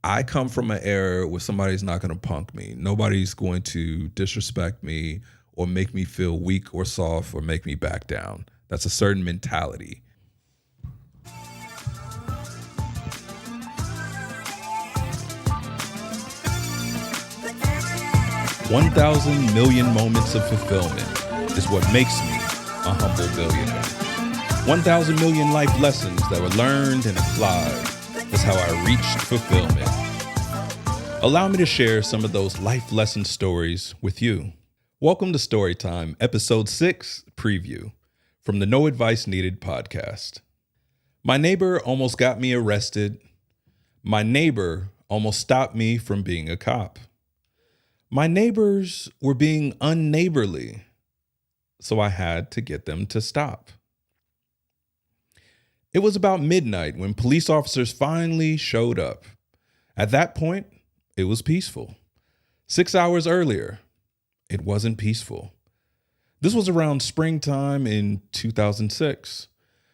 I come from an era where somebody's not going to punk me. Nobody's going to disrespect me or make me feel weak or soft or make me back down. That's a certain mentality. $1,000 million moments of fulfillment is what makes me a humble billionaire. 1,000 million life lessons that were learned and applied is how I reached fulfillment. Allow me to share some of those life lesson stories with you. Welcome to Storytime, Episode 6, Preview, from the No Advice Needed podcast. My neighbor almost got me arrested. My neighbor almost stopped me from being a cop. My neighbors were being unneighborly, so I had to get them to stop. It was about midnight when police officers finally showed up. At that point, it was peaceful. 6 hours earlier, it wasn't peaceful. This was around springtime in 2006.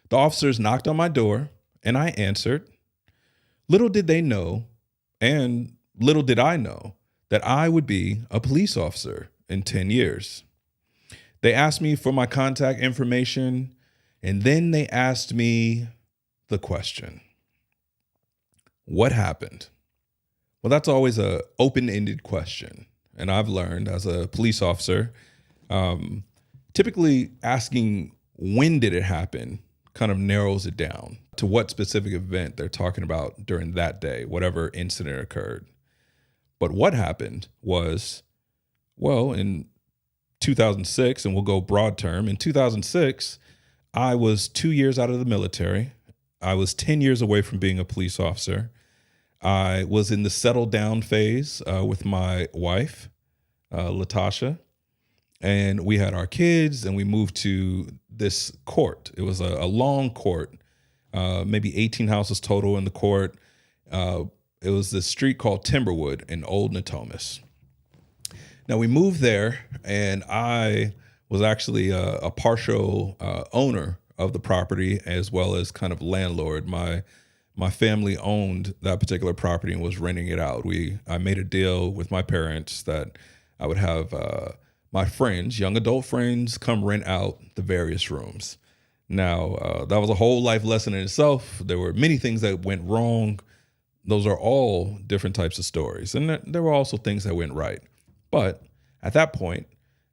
The officers knocked on my door, and I answered. Little did they know, and little did I know, that I would be a police officer in 10 years. They asked me for my contact information, and then they asked me the question, what happened? Well, that's always an open-ended question. And I've learned as a police officer, typically asking when did it happen kind of narrows it down to what specific event they're talking about during that day, whatever incident occurred. But what happened was, well, in 2006, and we'll go broad term, in 2006, I was 2 years out of the military. I was 10 years away from being a police officer. I was in the settle down phase with my wife, Latasha, and we had our kids and we moved to this court. It was a long court, maybe 18 houses total in the court. It was this street called Timberwood in Old Natomas. Now we moved there, and I was actually a partial owner of the property as well as kind of landlord. My family owned that particular property and was renting it out. I made a deal with my parents that I would have my friends, young adult friends, come rent out the various rooms. Now, that was a whole life lesson in itself. There were many things that went wrong. Those are all different types of stories. And there were also things that went right. But at that point,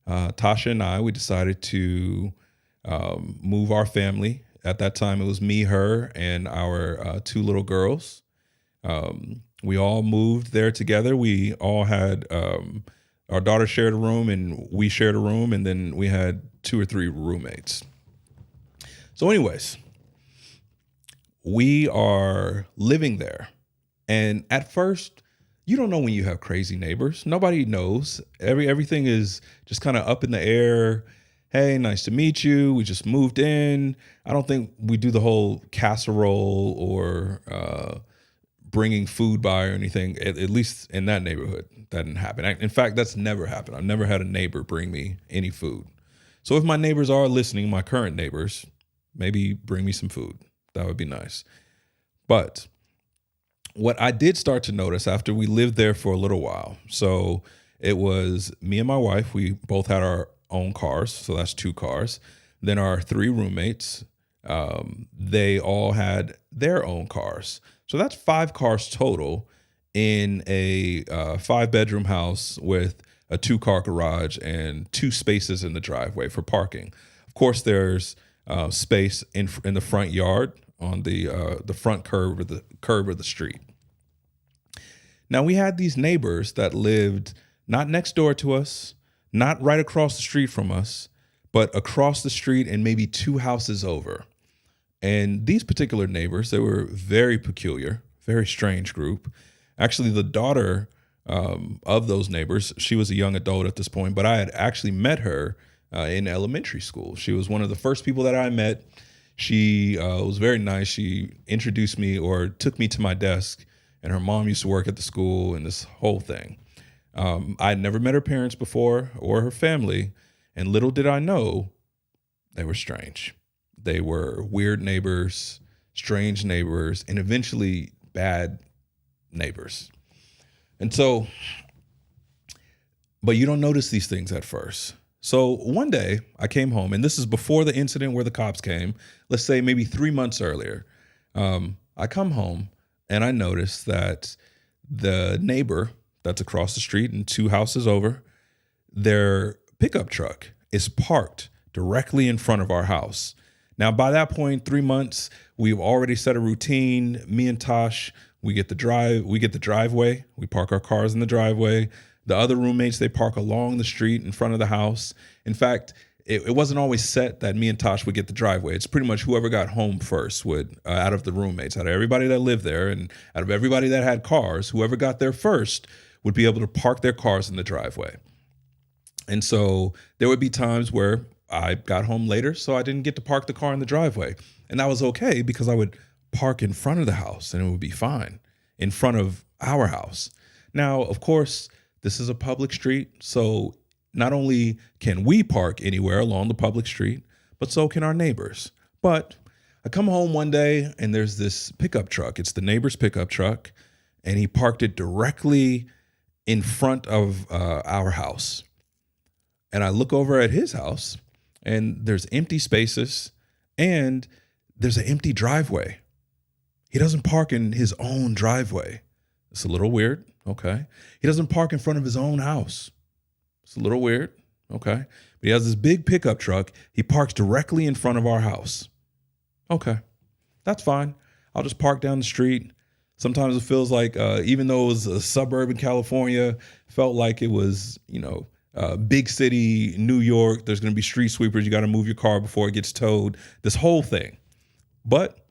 Tasha and I, we decided to move our family. At that time, it was me, her, and our two little girls. We all moved there together. We all had, our daughter shared a room and we shared a room. And then we had 2 or 3 roommates. So anyways, we are living there. And at first, you don't know when you have crazy neighbors. Nobody knows. Everything is just kind of up in the air. Hey, nice to meet you. We just moved in. I don't think we do the whole casserole or bringing food by or anything, at least in that neighborhood. That didn't happen. In fact, that's never happened. I've never had a neighbor bring me any food. So if my neighbors are listening, my current neighbors, maybe bring me some food. That would be nice. But what I did start to notice after we lived there for a little while, so it was me and my wife, we both had our own cars, so that's 2 cars. Then our 3 roommates, they all had their own cars. So that's 5 cars total in a 5-bedroom house with a 2-car garage and 2 spaces in the driveway for parking. Of course, there's space in the front yard on the front curb of the street. Now we had these neighbors that lived not next door to us, not right across the street from us, but across the street and maybe 2 houses over. And these particular neighbors, they were very peculiar, very strange group. Actually, the daughter of those neighbors, she was a young adult at this point, but I had actually met her in elementary school. She was one of the first people that I met. She was very nice. She introduced me or took me to my desk, and her mom used to work at the school and this whole thing. I had never met her parents before or her family, and little did I know they were strange. They were weird neighbors, strange neighbors, and eventually bad neighbors. And so, but you don't notice these things at first. So one day I came home, and this is before the incident where the cops came, let's say maybe 3 months earlier. I come home and I notice that the neighbor that's across the street and 2 houses over, their pickup truck is parked directly in front of our house. Now, by that point, 3 months, we've already set a routine. Me and Tosh, we get the driveway. We park our cars in the driveway. The other roommates, they park along the street in front of the house. In fact, it wasn't always set that me and Tosh would get the driveway. It's pretty much whoever got home first would, out of the roommates, out of everybody that lived there and out of everybody that had cars, whoever got there first would be able to park their cars in the driveway. And so there would be times where I got home later, so I didn't get to park the car in the driveway. And that was okay because I would park in front of the house and it would be fine in front of our house. Now, of course, this is a public street, so not only can we park anywhere along the public street, but so can our neighbors. But I come home one day and there's this pickup truck. It's the neighbor's pickup truck, and he parked it directly in front of our house. And I look over at his house, and there's empty spaces, and there's an empty driveway. He doesn't park in his own driveway. It's a little weird. Okay. He doesn't park in front of his own house. It's a little weird. Okay. But he has this big pickup truck. He parks directly in front of our house. Okay. That's fine. I'll just park down the street. Sometimes it feels like, even though it was a suburb in California, felt like it was, big city, New York. There's going to be street sweepers. You got to move your car before it gets towed. This whole thing. But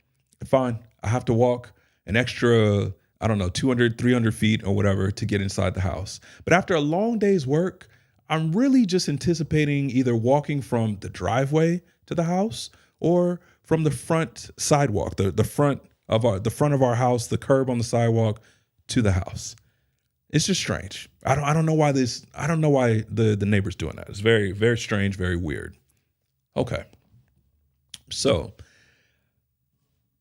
fine. I have to walk an extra, 200, 300 feet or whatever to get inside the house. But after a long day's work, I'm really just anticipating either walking from the driveway to the house or from the front sidewalk, the front of our house, the curb on the sidewalk to the house. It's just strange. I don't know why the neighbor's doing that. It's very, very strange, very weird. Okay. So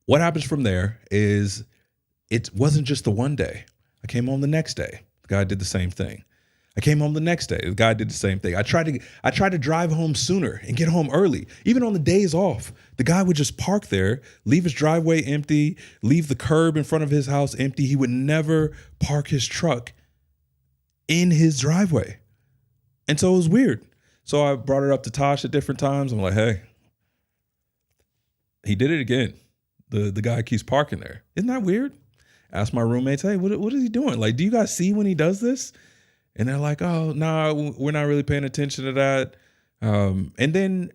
what happens from there is it wasn't just the one day. I came home the next day. The guy did the same thing. I came home the next day. The guy did the same thing. I tried to drive home sooner and get home early. Even on the days off, the guy would just park there, leave his driveway empty, leave the curb in front of his house empty. He would never park his truck in his driveway. And so it was weird. So I brought it up to Tosh at different times. I'm like, hey, he did it again. The guy keeps parking there. Isn't that weird? Ask my roommates, hey, what is he doing? Like, do you guys see when he does this? And they're like, oh, no, we're not really paying attention to that. And then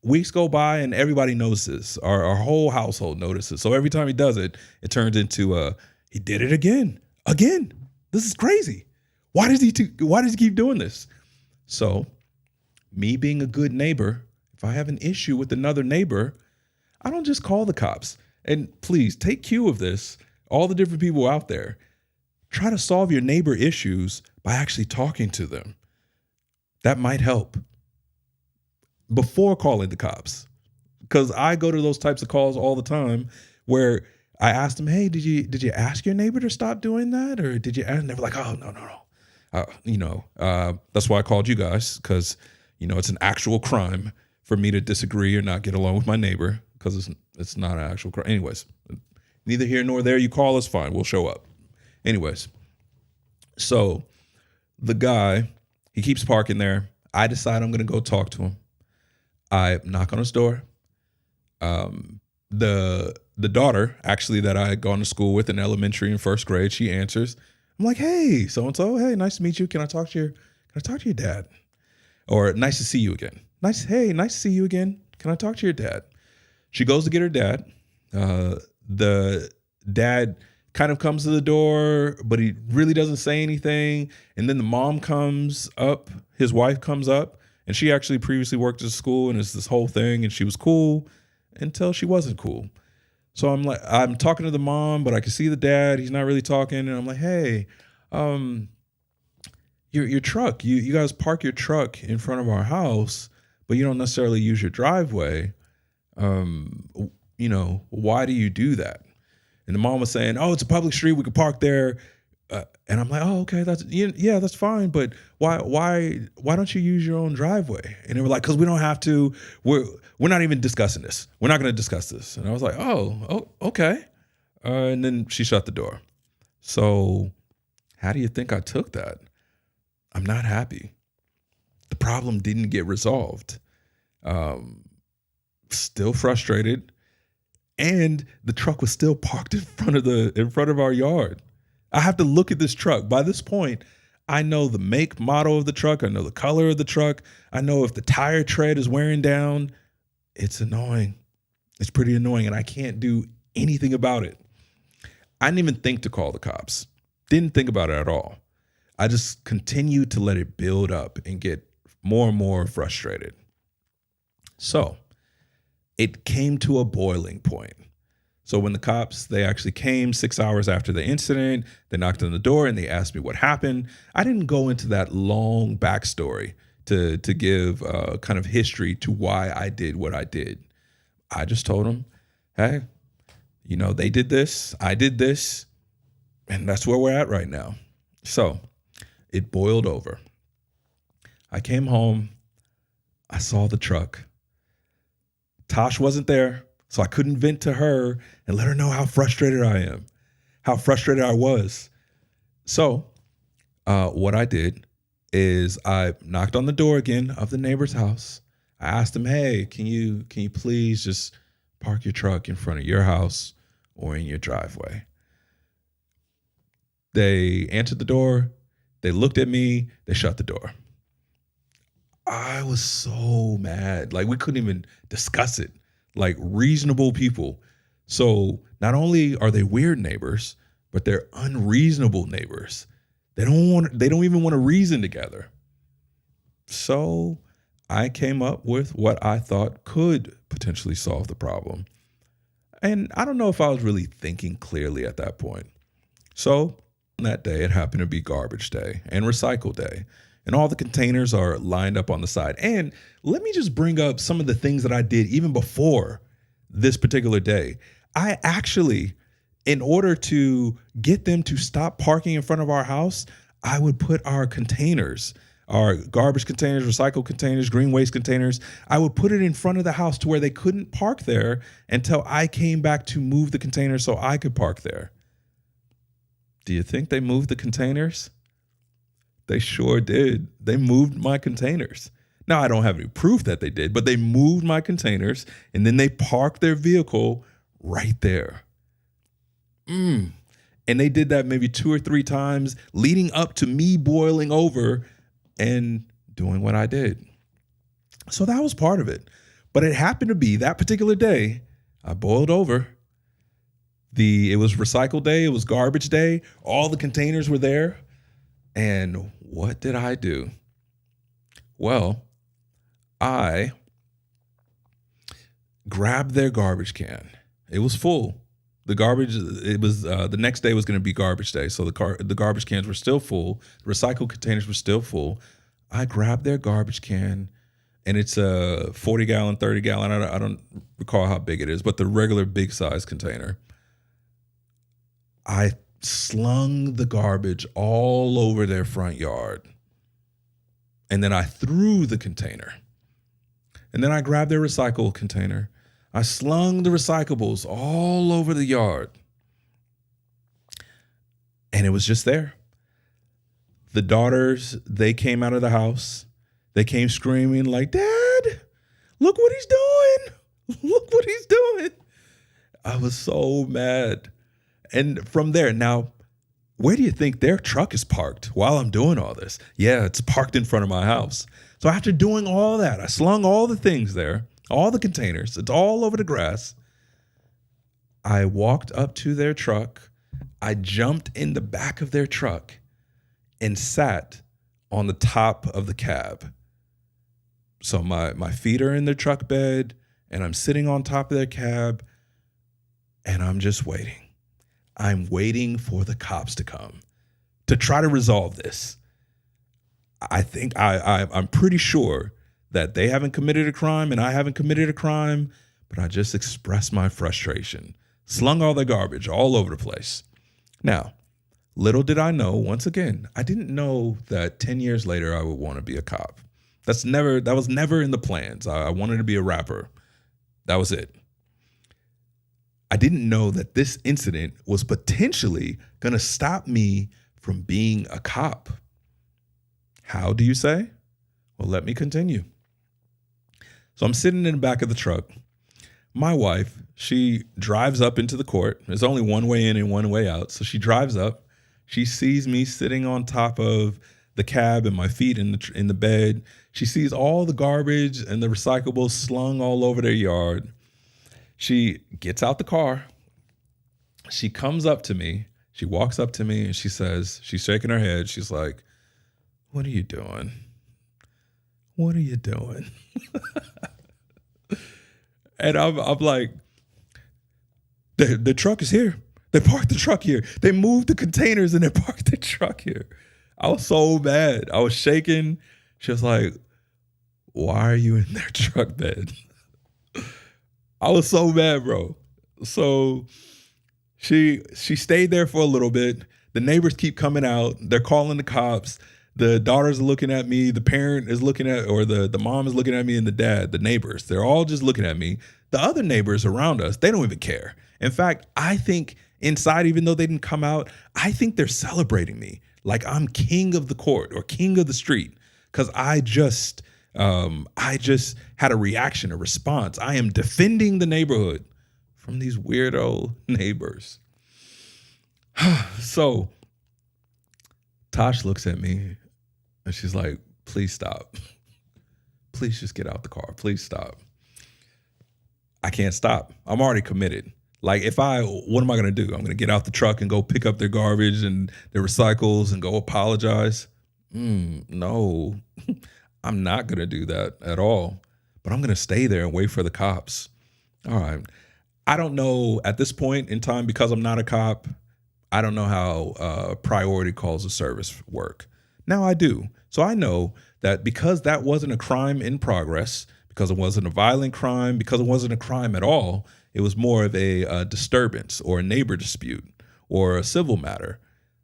weeks go by and everybody notices. Our whole household notices. So every time he does it, it turns into he did it again. Again. This is crazy. Why does he keep doing this? So me being a good neighbor, if I have an issue with another neighbor, I don't just call the cops. And please take cue of this. All the different people out there, try to solve your neighbor issues by actually talking to them. That might help before calling the cops. Because I go to those types of calls all the time where I ask them, hey, did you ask your neighbor to stop doing that? Or did you ask? And they were like, oh, no. That's why I called you guys, because, it's an actual crime for me to disagree or not get along with my neighbor, because it's not an actual crime. Anyways, neither here nor there. You call us, fine. We'll show up. Anyways, so the guy, he keeps parking there. I decide I'm going to go talk to him. I knock on his door. The daughter, actually, that I had gone to school with in elementary and first grade, she answers. I'm like, hey, so-and-so, hey, nice to meet you. Can I talk to your dad? Or nice to see you again. Nice to see you again. Can I talk to your dad? She goes to get her dad. The dad kind of comes to the door, but he really doesn't say anything. And then the mom comes up, his wife comes up, and she actually previously worked at a school, and it's this whole thing, and she was cool until she wasn't cool. So I'm talking to the mom, but I can see the dad. He's not really talking. And I'm like, hey, your truck, you guys park your truck in front of our house, but you don't necessarily use your driveway. Why do you do that? And the mom was saying, oh, it's a public street. We could park there. And I'm like, oh, okay, yeah, that's fine. But why don't you use your own driveway? And they were like, because we don't have to. We're not even discussing this. We're not going to discuss this. And I was like, oh, okay. And then she shut the door. So how do you think I took that? I'm not happy. The problem didn't get resolved. Still frustrated. And the truck was still parked in front of our yard. I have to look at this truck. By this point, I know the make, model of the truck. I know the color of the truck. I know if the tire tread is wearing down. It's annoying. It's pretty annoying, and I can't do anything about it. I didn't even think to call the cops. Didn't think about it at all. I just continued to let it build up and get more and more frustrated. So it came to a boiling point. So when the cops, they actually came 6 hours after the incident, they knocked on the door and they asked me what happened. I didn't go into that long backstory to give kind of history to why I did what I did. I just told them, hey, they did this, I did this, and that's where we're at right now. So it boiled over. I came home, I saw the truck. Tosh wasn't there. So I couldn't vent to her and let her know how frustrated I am, how frustrated I was. So what I did is I knocked on the door again of the neighbor's house. I asked him, hey, can you please just park your truck in front of your house or in your driveway? They answered the door. They looked at me. They shut the door. I was so mad. Like, we couldn't even discuss it. Like, reasonable people. So not only are they weird neighbors, but they're unreasonable neighbors. They don't even want to reason together. So I came up with what I thought could potentially solve the problem. And I don't know if I was really thinking clearly at that point. So on that day, it happened to be garbage day and recycle day. And all the containers are lined up on the side. And let me just bring up some of the things that I did even before this particular day. I actually, in order to get them to stop parking in front of our house, I would put our containers, our garbage containers, recycle containers, green waste containers, I would put it in front of the house to where they couldn't park there until I came back to move the containers so I could park there. Do you think they moved the containers? They sure did. They moved my containers. Now, I don't have any proof that they did, but they moved my containers and then they parked their vehicle right there. And they did that maybe 2 or 3 times leading up to me boiling over and doing what I did. So that was part of it. But it happened to be that particular day, I boiled over. It was recycle day. It was garbage day. All the containers were there. And what did I do? Well, I grabbed their garbage can. It was full. The next day was going to be garbage day. So the garbage cans were still full. The recycle containers were still full. I grabbed their garbage can, and it's a 40 gallon, 30 gallon. I don't recall how big it is, but the regular big size container. I slung the garbage all over their front yard. And then I threw the container. And then I grabbed their recycle container. I slung the recyclables all over the yard. And it was just there. The daughters, they came out of the house. They came screaming like, Dad, look what he's doing. Look what he's doing. I was so mad. And from there, now, where do you think their truck is parked while I'm doing all this? Yeah, it's parked in front of my house. So after doing all that, I slung all the things there, all the containers, it's all over the grass. I walked up to their truck. I jumped in the back of their truck and sat on the top of the cab. So my feet are in their truck bed and I'm sitting on top of their cab and I'm just waiting. I'm waiting for the cops to come to try to resolve this. I think I'm pretty sure that they haven't committed a crime and I haven't committed a crime, but I just expressed my frustration. slung all their garbage all over the place. Now, little did I know, once again, I didn't know that 10 years later I would want to be a cop. That was never in the plans. I wanted to be a rapper. That was it. I didn't know that this incident was potentially going to stop me from being a cop. How do you say? Well, let me continue. So I'm sitting in the back of the truck. My wife, she drives up into the court. There's only one way in and one way out. So she drives up. She sees me sitting on top of the cab and my feet in the bed. She sees all the garbage and the recyclables slung all over their yard. She gets out the car. She comes up to me. She walks up to me and she says, she's shaking her head. She's like, "What are you doing? What are you doing?" And I'm like, the truck is here. They parked the truck here. They moved the containers and they parked the truck here. I was so mad. I was shaking. She was like, "Why are you in their truck then?" I was so mad, bro. So she stayed there for a little bit. The neighbors keep coming out. They're calling the cops. The daughters are looking at me. The parent is looking at, or the mom is looking at me, and the dad, the neighbors, they're all just looking at me. The other neighbors around us, they don't even care. In fact, I think inside, even though they didn't come out, I think they're celebrating me like I'm king of the court or king of the street, because I just had a reaction, a response. I am defending the neighborhood from these weirdo neighbors. So Tosh looks at me and she's like, "Please stop. Please just get out the car. Please stop." I can't stop. I'm already committed. Like, what am I going to do? I'm going to get out the truck and go pick up their garbage and their recycles and go apologize? No, I'm not going to do that at all. But I'm going to stay there and wait for the cops. All right. I don't know at this point in time, because I'm not a cop, I don't know how priority calls of service work. Now I do. So I know that because that wasn't a crime in progress, because it wasn't a violent crime, because it wasn't a crime at all, it was more of a disturbance or a neighbor dispute or a civil matter.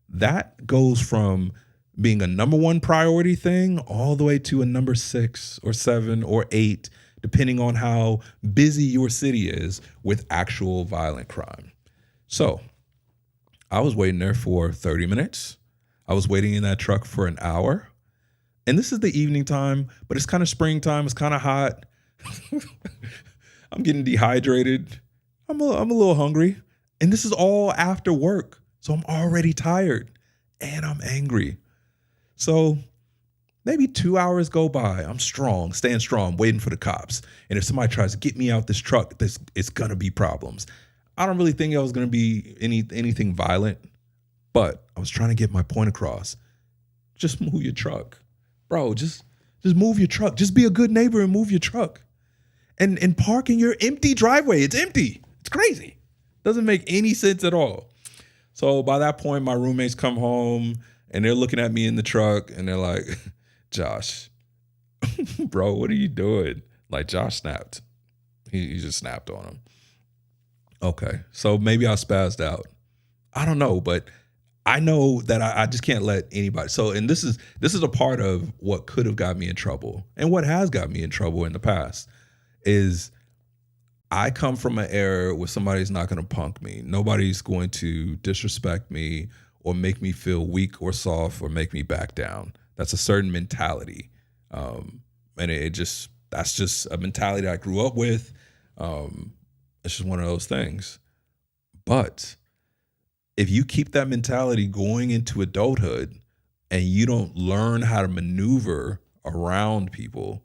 That goes from being a number one priority thing all the way to a number 6 or 7 or 8, depending on how busy your city is with actual violent crime. So I was waiting there for 30 minutes. I was waiting in that truck for an hour. And this is the evening time, but it's kind of springtime. It's kind of hot. I'm getting dehydrated. I'm a little hungry. And this is all after work. So I'm already tired and I'm angry. So maybe 2 hours go by. I'm staying strong, waiting for the cops. And if somebody tries to get me out this truck, it's going to be problems. I don't really think it was going to be anything violent, but I was trying to get my point across. Just move your truck. Bro, just move your truck. Just be a good neighbor and move your truck. And park in your empty driveway. It's empty. It's crazy. Doesn't make any sense at all. So by that point, my roommates come home and they're looking at me in the truck and they're like, "Josh, bro, what are you doing?" Like, Josh snapped. He just snapped on him. Okay, so maybe I spazzed out. I don't know, but I know that I just can't let anybody. So, and this is a part of what could have got me in trouble, and what has got me in trouble in the past is I come from an era where somebody's not going to punk me. Nobody's going to disrespect me or make me feel weak or soft or make me back down. That's a certain mentality, and that's just a mentality I grew up with. It's just one of those things. But if you keep that mentality going into adulthood and you don't learn how to maneuver around people,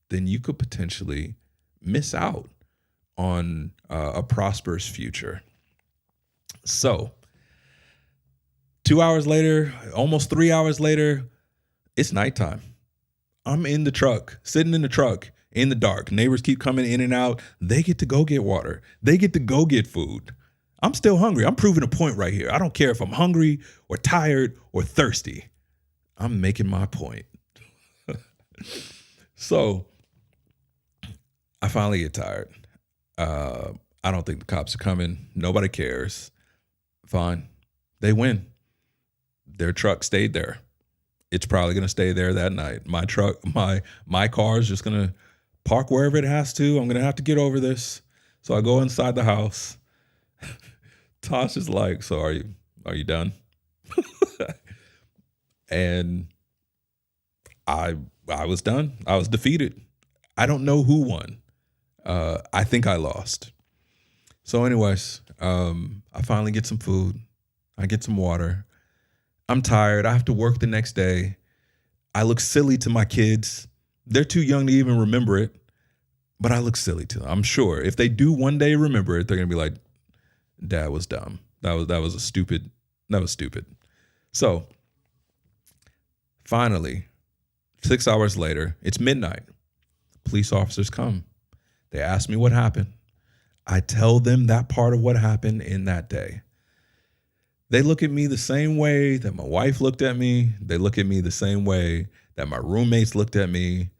then you could potentially miss out on a prosperous future. So 2 hours later, almost 3 hours later, it's nighttime. I'm in the truck, sitting in the truck in the dark. Neighbors keep coming in and out. They get to go get water. They get to go get food. I'm still hungry. I'm proving a point right here. I don't care if I'm hungry or tired or thirsty. I'm making my point. So I finally get tired. I don't think the cops are coming. Nobody cares. Fine. They win. Their truck stayed there. It's probably going to stay there that night. My truck, my car is just going to park wherever it has to. I'm going to have to get over this. So I go inside the house. Tosh is like, so are you done? And I was done. I was defeated. I don't know who won. I think I lost. So anyways, I finally get some food. I get some water. I'm tired. I have to work the next day. I look silly to my kids. They're too young to even remember it, but I look silly to them. I'm sure if they do one day remember it, they're going to be like, Dad was dumb. That was stupid. So finally, 6 hours later, it's midnight. Police officers come. They ask me what happened. I tell them that part of what happened in that day. They look at me the same way that my wife looked at me. They look at me the same way that my roommates looked at me.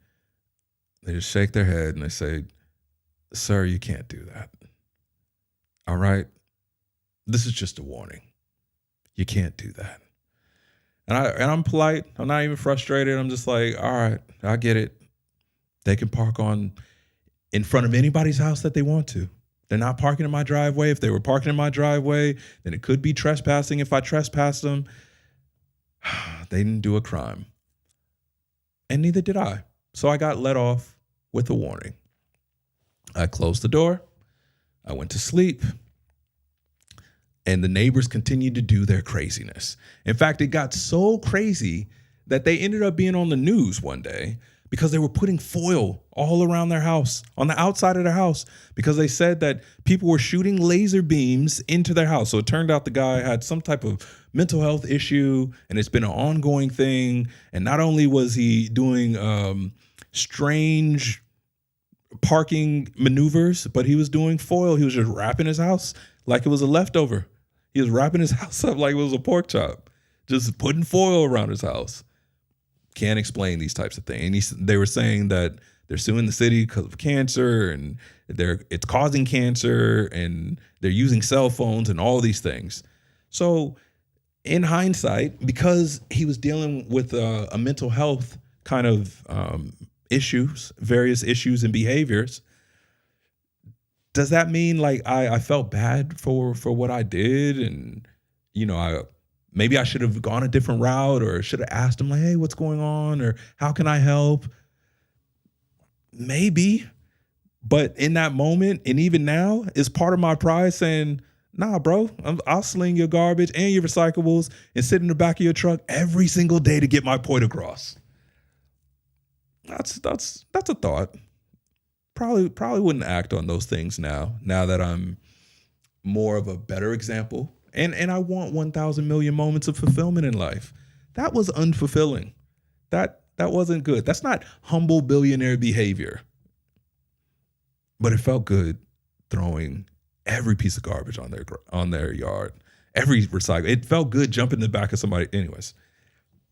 They just shake their head and they say, sir, you can't do that. All right? This is just a warning. You can't do that. And I'm polite. I'm not even frustrated. I'm just like, all right, I get it. They can park in front of anybody's house that they want to. They're not parking in my driveway. If they were parking in my driveway, then it could be trespassing if I trespassed them. They didn't do a crime. And neither did I. So I got let off with a warning. I closed the door. I went to sleep. And the neighbors continued to do their craziness. In fact, it got so crazy that they ended up being on the news one day because they were putting foil all around their house, on the outside of their house, because they said that people were shooting laser beams into their house. So it turned out the guy had some type of mental health issue, and it's been an ongoing thing. And not only was he doing strange parking maneuvers, but he was doing foil. He was just wrapping his house like it was a leftover. He was wrapping his house up like it was a pork chop, just putting foil around his house. Can't explain these types of things. And they were saying that they're suing the city because of cancer, and it's causing cancer, and they're using cell phones and all these things. So in hindsight, because he was dealing with a mental health kind of issues, various issues and behaviors, does that mean like I felt bad for what I did? And, maybe I should have gone a different route, or should have asked him like, hey, what's going on? Or how can I help? Maybe. But in that moment, and even now, is part of my pride saying, nah, bro, I'll sling your garbage and your recyclables and sit in the back of your truck every single day to get my point across. That's a thought. Probably wouldn't act on those things now that I'm more of a better example. And I want 1,000 million moments of fulfillment in life. That was unfulfilling. That wasn't good. That's not humble billionaire behavior. But it felt good throwing every piece of garbage on their yard, every recycle. It felt good jumping in the back of somebody. Anyways,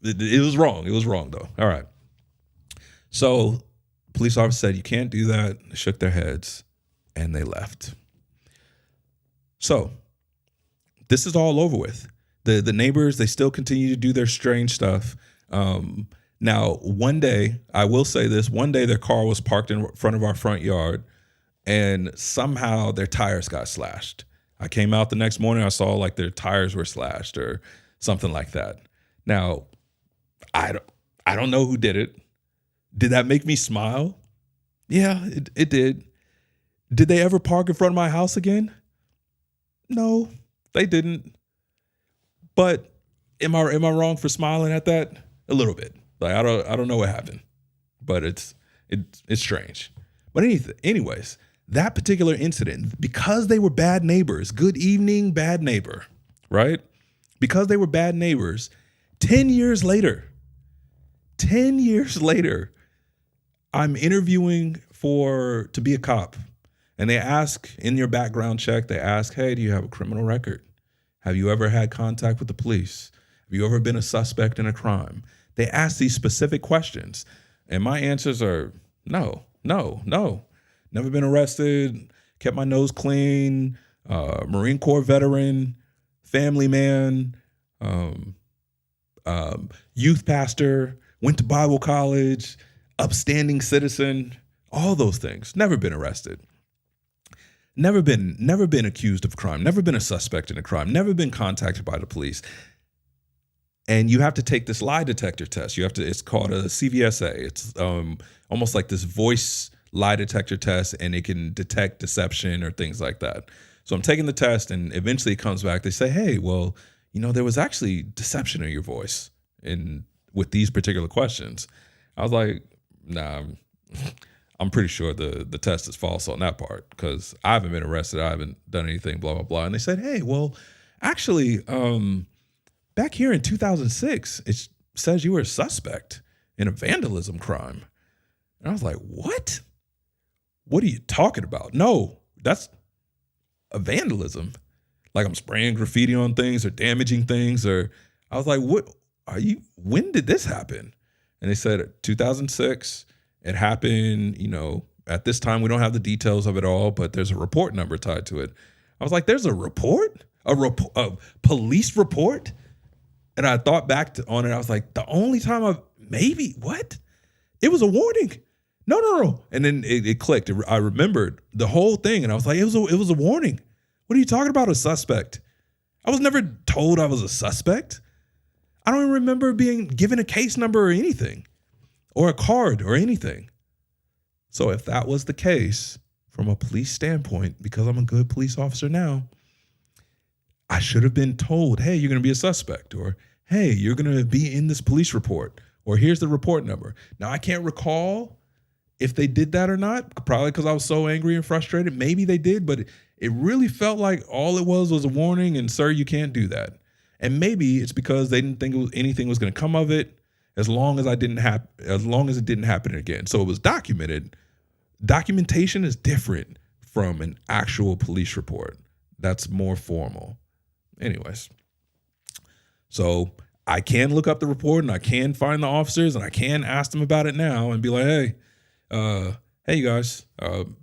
it was wrong. It was wrong though. All right. So police officer said, you can't do that. They shook their heads and they left. So this is all over with. The neighbors, they still continue to do their strange stuff. Now, one day, I will say this, one day their car was parked in front of our front yard and somehow their tires got slashed. I came out the next morning, I saw like their tires were slashed or something like that. Now, I don't know who did it. Did that make me smile? Yeah, it did. Did they ever park in front of my house again? No, they didn't. But am I wrong for smiling at that? A little bit. Like I don't know what happened, but it's strange. But anyways, that particular incident, because they were bad neighbors, good evening, bad neighbor, right? Because they were bad neighbors, 10 years later, I'm interviewing to be a cop. And they ask in your background check, they ask, hey, do you have a criminal record? Have you ever had contact with the police? Have you ever been a suspect in a crime? They ask these specific questions. And my answers are no. Never been arrested. kept my nose clean, Marine Corps veteran, family man, youth pastor, went to Bible college, upstanding citizen, all those things. Never been arrested. Never been accused of crime, never been a suspect in a crime, never been contacted by the police. And you have to take this lie detector test. It's called a CVSA. It's almost like this voice lie detector test, and it can detect deception or things like that. So I'm taking the test, and eventually it comes back. They say, hey, well, there was actually deception in your voice with these particular questions. I was like, nah, I'm pretty sure the test is false on that part, because I haven't been arrested. I haven't done anything, blah, blah, blah. And they said, hey, well, actually, back here in 2006, it says you were a suspect in a vandalism crime. And I was like, what? What are you talking about? No, that's a vandalism. Like I'm spraying graffiti on things or damaging things. Or I was like, when did this happen? And they said 2006. It happened, at this time. We don't have the details of it all, but there's a report number tied to it. I was like, there's a report? A police report? And I thought back on it. I was like, the only time what? It was a warning. No. And then it clicked. I remembered the whole thing. And I was like, it was a warning. What are you talking about? A suspect? I was never told I was a suspect. I don't even remember being given a case number or anything, or a card or anything. So if that was the case from a police standpoint, because I'm a good police officer now, I should have been told, hey, you're going to be a suspect, or hey, you're going to be in this police report, or here's the report number. Now, I can't recall if they did that or not, probably because I was so angry and frustrated. Maybe they did, but it really felt like all it was a warning, and sir, you can't do that. And maybe it's because they didn't think anything was going to come of it, as long as it didn't happen again. So it was documented. Documentation is different from an actual police report. That's more formal. Anyways, so I can look up the report, and I can find the officers, and I can ask them about it now and be like, hey, you guys,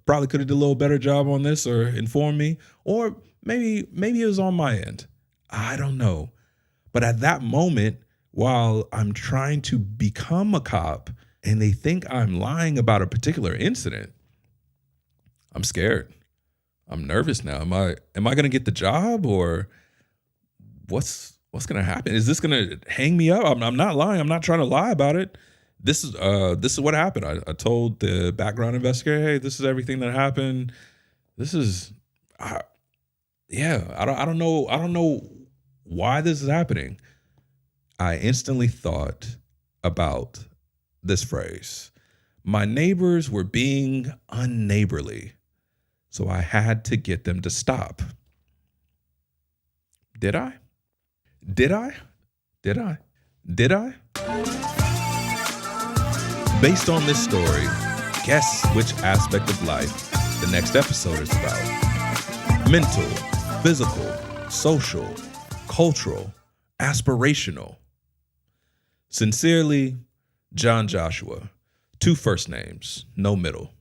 probably could have did a little better job on this, or inform me, or maybe it was on my end. I don't know. But at that moment, while I'm trying to become a cop and they think I'm lying about a particular incident, I'm scared. I'm nervous now. Am I going to get the job, or what's going to happen? Is this going to hang me up? I'm not lying. I'm not trying to lie about it. This is what happened. I told the background investigator, hey, this is everything that happened. This is, I don't know why this is happening. I instantly thought about this phrase. My neighbors were being unneighborly, so I had to get them to stop. Did I? Based on this story, guess which aspect of life the next episode is about. Mental, physical, social, cultural, aspirational. Sincerely, John Joshua. 2 first names, no middle.